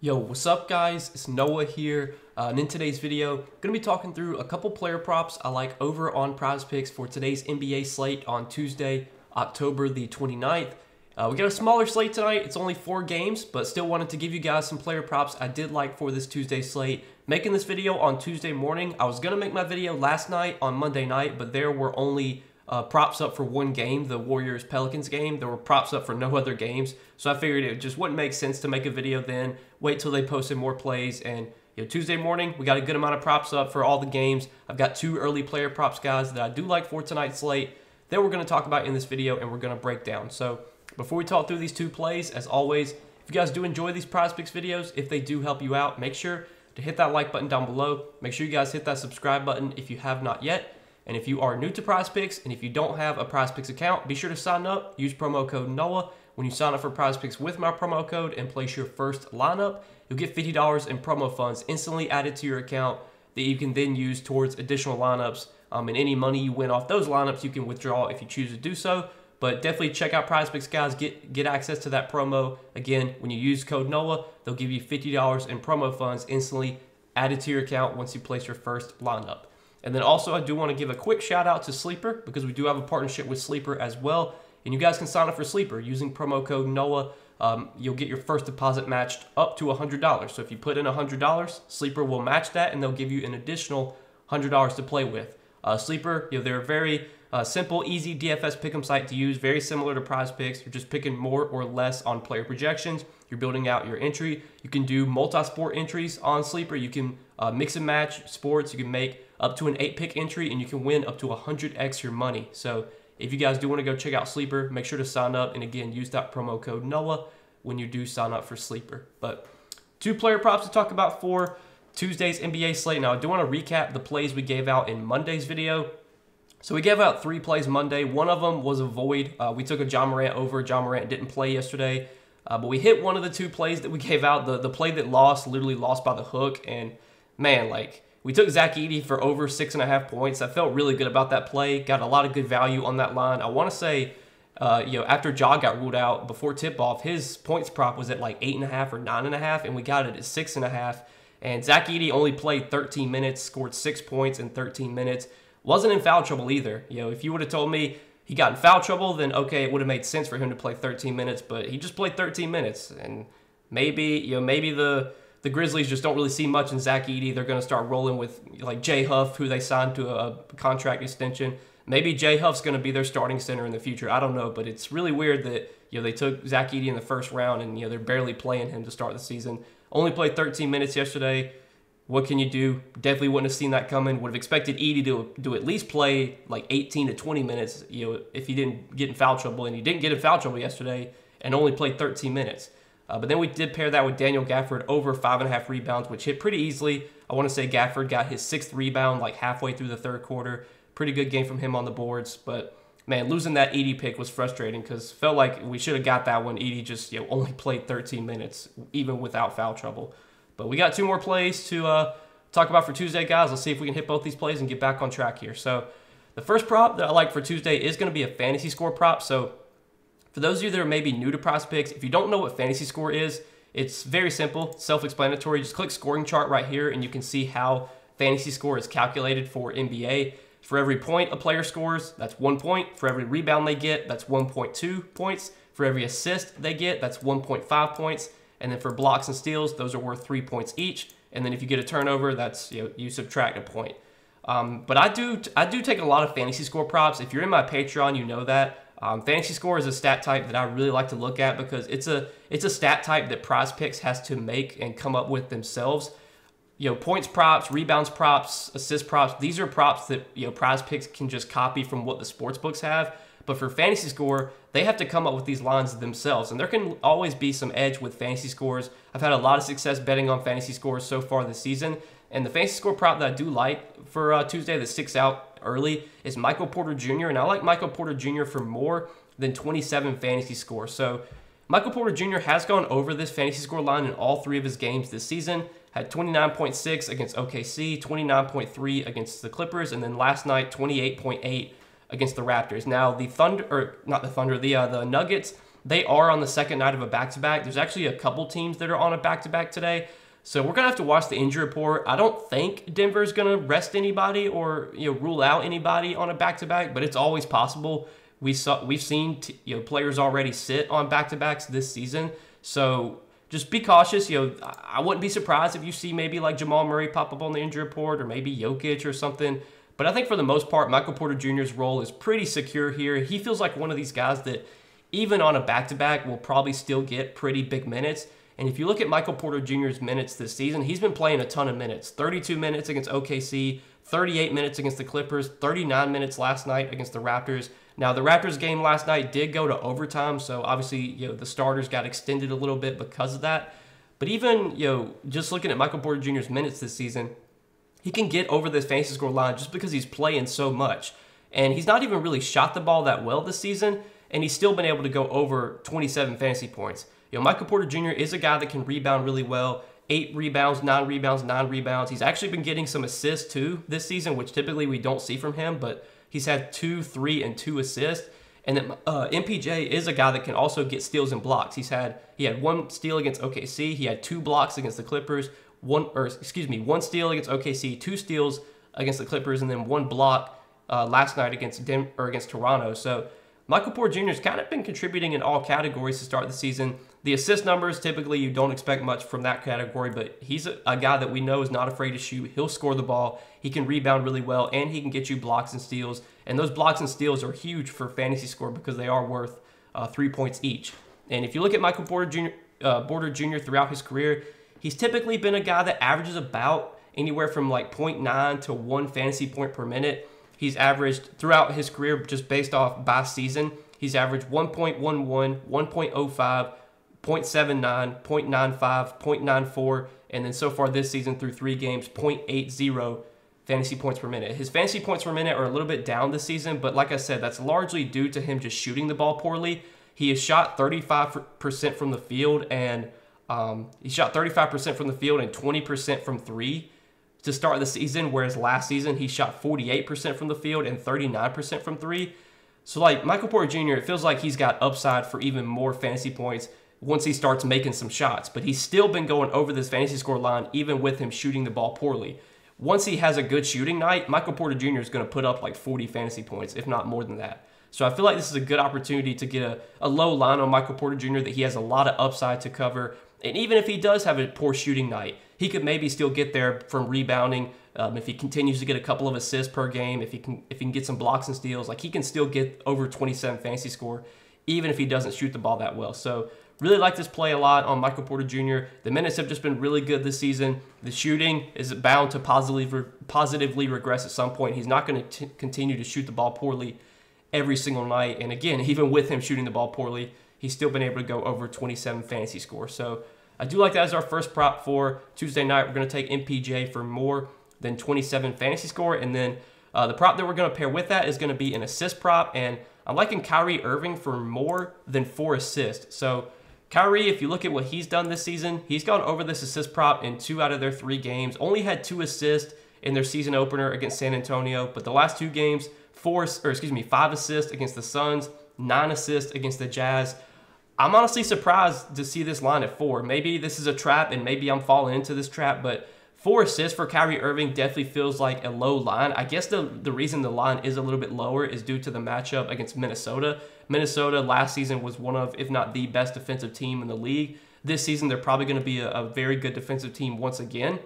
Yo, what's up guys? It's Noah here, and in today's video, I'm going to be talking through a couple player props I like over on Prizepicks for today's NBA slate on Tuesday, October the 29th. We got a smaller slate tonight. It's only 4 games, but still wanted to give you guys some player props I did like for this Tuesday slate. Making this video on Tuesday morning. I was going to make my video last night on Monday night, but there were only props up for one game, the Warriors-Pelicans game. There were props up for no other games, so I figured it just wouldn't make sense to make a video then, wait till they posted more plays, and Tuesday morning, we got a good amount of props up for all the games. I've got 2 early player props, guys, that I do like for tonight's slate that we're going to talk about in this video and we're going to break down. So before we talk through these 2 plays, as always, if you guys do enjoy these Prizepicks videos, if they do help you out, make sure to hit that like button down below. Make sure you guys hit that subscribe button if you have not yet. And if you are new to Prizepicks and if you don't have a Prizepicks account, be sure to sign up. Use promo code NOAH when you sign up for Prizepicks with my promo code and place your first lineup. You'll get $50 in promo funds instantly added to your account that you can then use towards additional lineups. And any money you win off those lineups, you can withdraw if you choose to do so. But definitely check out Prizepicks, guys. Get access to that promo. Again, when you use code NOAH, they'll give you $50 in promo funds instantly added to your account once you place your first lineup. And then also, I do want to give a quick shout out to Sleeper because we do have a partnership with Sleeper as well. And you guys can sign up for Sleeper using promo code NOAH. You'll get your first deposit matched up to $100. So if you put in $100, Sleeper will match that and they'll give you an additional $100 to play with. Sleeper, they're a very simple, easy DFS pick'em site to use, very similar to Prizepicks. You're just picking more or less on player projections. You're building out your entry. You can do multi-sport entries on Sleeper. You can mix and match sports. You can make up to an 8-pick entry, and you can win up to 100x your money. So if you guys do want to go check out Sleeper, make sure to sign up. And again, use that promo code NOAH when you do sign up for Sleeper. But 2 player props to talk about for Tuesday's NBA slate. Now, I do want to recap the plays we gave out in Monday's video. So we gave out 3 plays Monday. One of them was a void. We took a John Morant over. John Morant didn't play yesterday. But we hit one of the 2 plays that we gave out. The play that lost, literally lost by the hook. And man, we took Zach Edey for over 6.5 points. I felt really good about that play. Got a lot of good value on that line. I want to say, after Ja got ruled out before tip-off, his points prop was at like 8.5 or 9.5, and we got it at 6.5. And Zach Edey only played 13 minutes, scored 6 points in 13 minutes. Wasn't in foul trouble either. If you would have told me he got in foul trouble, then okay, it would have made sense for him to play 13 minutes. But he just played 13 minutes, and maybe the Grizzlies just don't really see much in Zach Edey. They're going to start rolling with like Jay Huff, who they signed to a contract extension. Maybe Jay Huff's going to be their starting center in the future. I don't know, but it's really weird that they took Zach Edey in the first round and they're barely playing him to start the season. Only played 13 minutes yesterday. What can you do? Definitely wouldn't have seen that coming. Would have expected Edey to at least play like 18 to 20 minutes, if he didn't get in foul trouble, and he didn't get in foul trouble yesterday and only played 13 minutes. But then we did pair that with Daniel Gafford over 5.5 rebounds, which hit pretty easily. I want to say Gafford got his 6th rebound like halfway through the 3rd quarter. Pretty good game from him on the boards. But man, losing that Edey pick was frustrating because felt like we should have got that when Edey just only played 13 minutes, even without foul trouble. But we got 2 more plays to talk about for Tuesday, guys. Let's see if we can hit both these plays and get back on track here. So the first prop that I like for Tuesday is going to be a fantasy score prop. So for those of you that are maybe new to Prizepicks, if you don't know what fantasy score is, it's very simple, self-explanatory. Just click scoring chart right here and you can see how fantasy score is calculated for NBA. For every point a player scores, that's 1 point. For every rebound they get, that's 1.2 points. For every assist they get, that's 1.5 points. And then for blocks and steals, those are worth 3 points each. And then if you get a turnover, that's you subtract a point. But I do take a lot of fantasy score props. If you're in my Patreon, you know that. Fantasy score is a stat type that I really like to look at because it's a stat type that Prizepicks has to make and come up with themselves. Points props, rebounds props, assist props, these are props that Prizepicks can just copy from what the sports books have. But for fantasy score, they have to come up with these lines themselves. And there can always be some edge with fantasy scores. I've had a lot of success betting on fantasy scores so far this season. And the fantasy score prop that I do like for Tuesday that sticks out early is Michael Porter Jr. And I like Michael Porter Jr. for more than 27 fantasy scores. So Michael Porter Jr. has gone over this fantasy score line in all 3 of his games this season. Had 29.6 against OKC, 29.3 against the Clippers, and then last night 28.8 against the Raptors. Now the Nuggets They are on the second night of a back-to-back. There's actually a couple teams that are on a back-to-back today. So we're going to have to watch the injury report. I don't think Denver's going to rest anybody or rule out anybody on a back-to-back, but it's always possible. We've seen players already sit on back-to-backs this season. So just be cautious. I wouldn't be surprised if you see maybe like Jamal Murray pop up on the injury report or maybe Jokic or something. But I think for the most part, Michael Porter Jr.'s role is pretty secure here. He feels like one of these guys that even on a back-to-back will probably still get pretty big minutes. And if you look at Michael Porter Jr.'s minutes this season, he's been playing a ton of minutes. 32 minutes against OKC, 38 minutes against the Clippers, 39 minutes last night against the Raptors. Now, the Raptors game last night did go to overtime, so obviously, the starters got extended a little bit because of that. But even, just looking at Michael Porter Jr.'s minutes this season, he can get over this fantasy score line just because he's playing so much. And he's not even really shot the ball that well this season, and he's still been able to go over 27 fantasy points. Michael Porter Jr. is a guy that can rebound really well. 8 rebounds, 9 rebounds, 9 rebounds. He's actually been getting some assists too this season, which typically we don't see from him, but he's had 2, 3, and 2 assists. And then MPJ is a guy that can also get steals and blocks. He had 1 steal against OKC. He had 2 blocks against the Clippers. 1 steal against OKC, 2 steals against the Clippers, and then 1 block last night against Toronto. So Michael Porter Jr. has kind of been contributing in all categories to start the season. The assist numbers, typically you don't expect much from that category, but he's a guy that we know is not afraid to shoot. He'll score the ball. He can rebound really well, and he can get you blocks and steals. And those blocks and steals are huge for fantasy score because they are worth 3 points each. And if you look at Michael Porter Jr. Throughout his career, he's typically been a guy that averages about anywhere from like 0.9 to 1 fantasy point per minute. He's averaged throughout his career, just based off by season, he's averaged 1.11, 1.05, 0.79, 0.95, 0.94, and then so far this season through 3 games, 0.80 fantasy points per minute. His fantasy points per minute are a little bit down this season, but like I said, that's largely due to him just shooting the ball poorly. He has shot 35% from the field, and he shot 35% from the field and 20% from 3 to start the season, whereas last season he shot 48% from the field and 39% from 3. So like Michael Porter Jr., it feels like he's got upside for even more fantasy points once he starts making some shots, but he's still been going over this fantasy score line even with him shooting the ball poorly. Once he has a good shooting night, Michael Porter Jr. is going to put up like 40 fantasy points, if not more than that. So I feel like this is a good opportunity to get a low line on Michael Porter Jr. that he has a lot of upside to cover. And even if he does have a poor shooting night, he could maybe still get there from rebounding. If he continues to get a couple of assists per game, if he can get some blocks and steals, like he can still get over 27 fantasy score, even if he doesn't shoot the ball that well. So really like this play a lot on Michael Porter Jr. The minutes have just been really good this season. The shooting is bound to positively regress at some point. He's not going to continue to shoot the ball poorly every single night. And again, even with him shooting the ball poorly, he's still been able to go over 27 fantasy score. So I do like that as our first prop for Tuesday night. We're going to take MPJ for more than 27 fantasy score. And then the prop that we're going to pair with that is going to be an assist prop. And I'm liking Kyrie Irving for more than 4 assists. So Kyrie, if you look at what he's done this season, he's gone over this assist prop in 2 out of their 3 games. Only had 2 assists in their season opener against San Antonio. But the last 2 games, 5 assists against the Suns, 9 assists against the Jazz. I'm honestly surprised to see this line at 4. Maybe this is a trap, and maybe I'm falling into this trap, but 4 assists for Kyrie Irving definitely feels like a low line. I guess the reason the line is a little bit lower is due to the matchup against Minnesota. Minnesota last season was one of, if not the best defensive team in the league. This season, they're probably going to be a very good defensive team once again.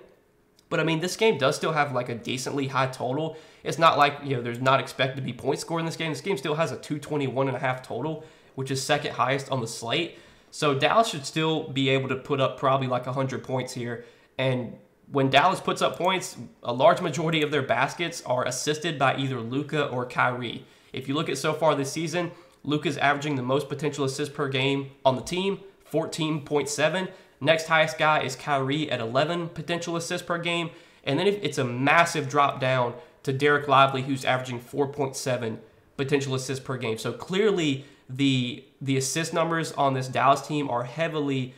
But, I mean, this game does still have, like, a decently high total. It's not like, there's not expected to be points scored in this game. This game still has a 221.5 total, which is second highest on the slate. So Dallas should still be able to put up probably like 100 points here. And when Dallas puts up points, a large majority of their baskets are assisted by either Luka or Kyrie. If you look at so far this season, Luka's averaging the most potential assists per game on the team, 14.7. Next highest guy is Kyrie at 11 potential assists per game. And then it's a massive drop down to Derek Lively, who's averaging 4.7 potential assists per game. So clearly the assist numbers on this Dallas team are heavily,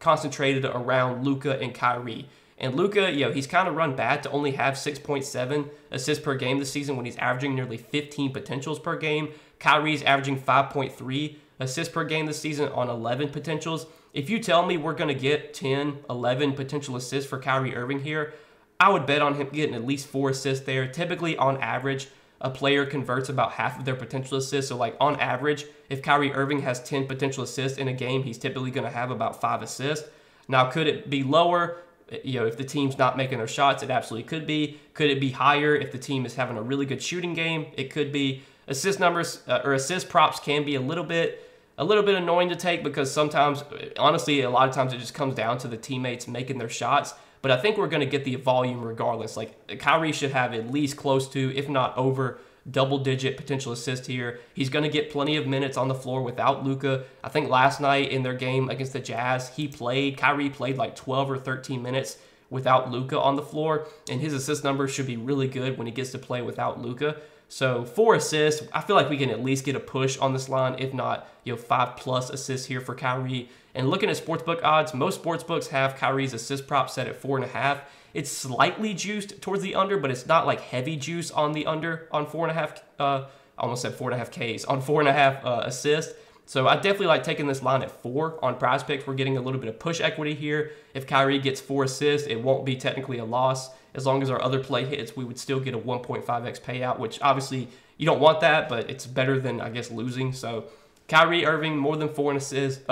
concentrated around Luka and Kyrie. And Luka, he's kind of run bad to only have 6.7 assists per game this season when he's averaging nearly 15 potentials per game. Kyrie's averaging 5.3 assists per game this season on 11 potentials. If you tell me we're going to get 10, 11 potential assists for Kyrie Irving here, I would bet on him getting at least 4 assists there. Typically, on average, a player converts about half of their potential assists. So, like, on average, if Kyrie Irving has 10 potential assists in a game, he's typically going to have about 5 assists. Now, could it be lower? You know, if the team's not making their shots, it absolutely could be. Could it be higher if the team is having a really good shooting game? It could be. Assist numbers or assist props can be a little bit annoying to take because sometimes, honestly, a lot of times it just comes down to the teammates making their shots. But I think we're going to get the volume regardless. Like, Kyrie should have at least close to, if not over, double-digit potential assist here. He's going to get plenty of minutes on the floor without Luka. I think last night in their game against the Jazz, Kyrie played like 12 or 13 minutes without Luka on the floor, and his assist numbers should be really good when he gets to play without Luka. So 4 assists, I feel like we can at least get a push on this line, if not, 5+ assists here for Kyrie. And looking at sportsbook odds, most sportsbooks have Kyrie's assist prop set at 4.5. It's slightly juiced towards the under, but it's not like heavy juice on the under on 4.5. I almost said 4.5 Ks on 4.5 assists. So I definitely like taking this line at 4 on Prizepicks. We're getting a little bit of push equity here. If Kyrie gets 4 assists, it won't be technically a loss. As long as our other play hits, we would still get a 1.5x payout, which obviously you don't want that, but it's better than, I guess, losing. So Kyrie Irving, more than 4 assists,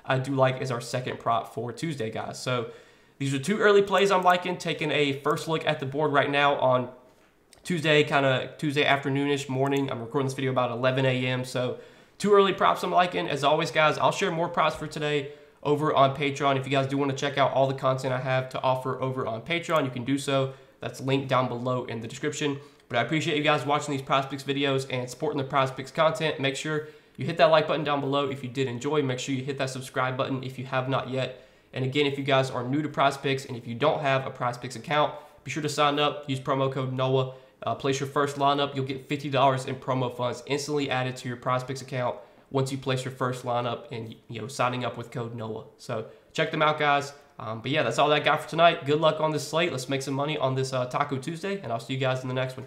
I do like as our second prop for Tuesday, guys. So these are 2 early plays I'm liking. Taking a first look at the board right now on Tuesday, kind of Tuesday afternoonish morning. I'm recording this video about 11 a.m. So 2 early props I'm liking. As always, guys, I'll share more props for today over on Patreon. If you guys do want to check out all the content I have to offer over on Patreon, you can do so. That's linked down below in the description. But I appreciate you guys watching these Prizepicks videos and supporting the Prizepicks content. Make sure you hit that like button down below if you did enjoy. Make sure you hit that subscribe button if you have not yet. And again, if you guys are new to Prizepicks and if you don't have a Prizepicks account, be sure to sign up. Use promo code NOAH. Place your first lineup. You'll get $50 in promo funds instantly added to your Prizepicks account once you place your first lineup and signing up with code NOAH. So check them out, guys. But yeah, that's all that I got for tonight. Good luck on this slate. Let's make some money on this Taco Tuesday, and I'll see you guys in the next one.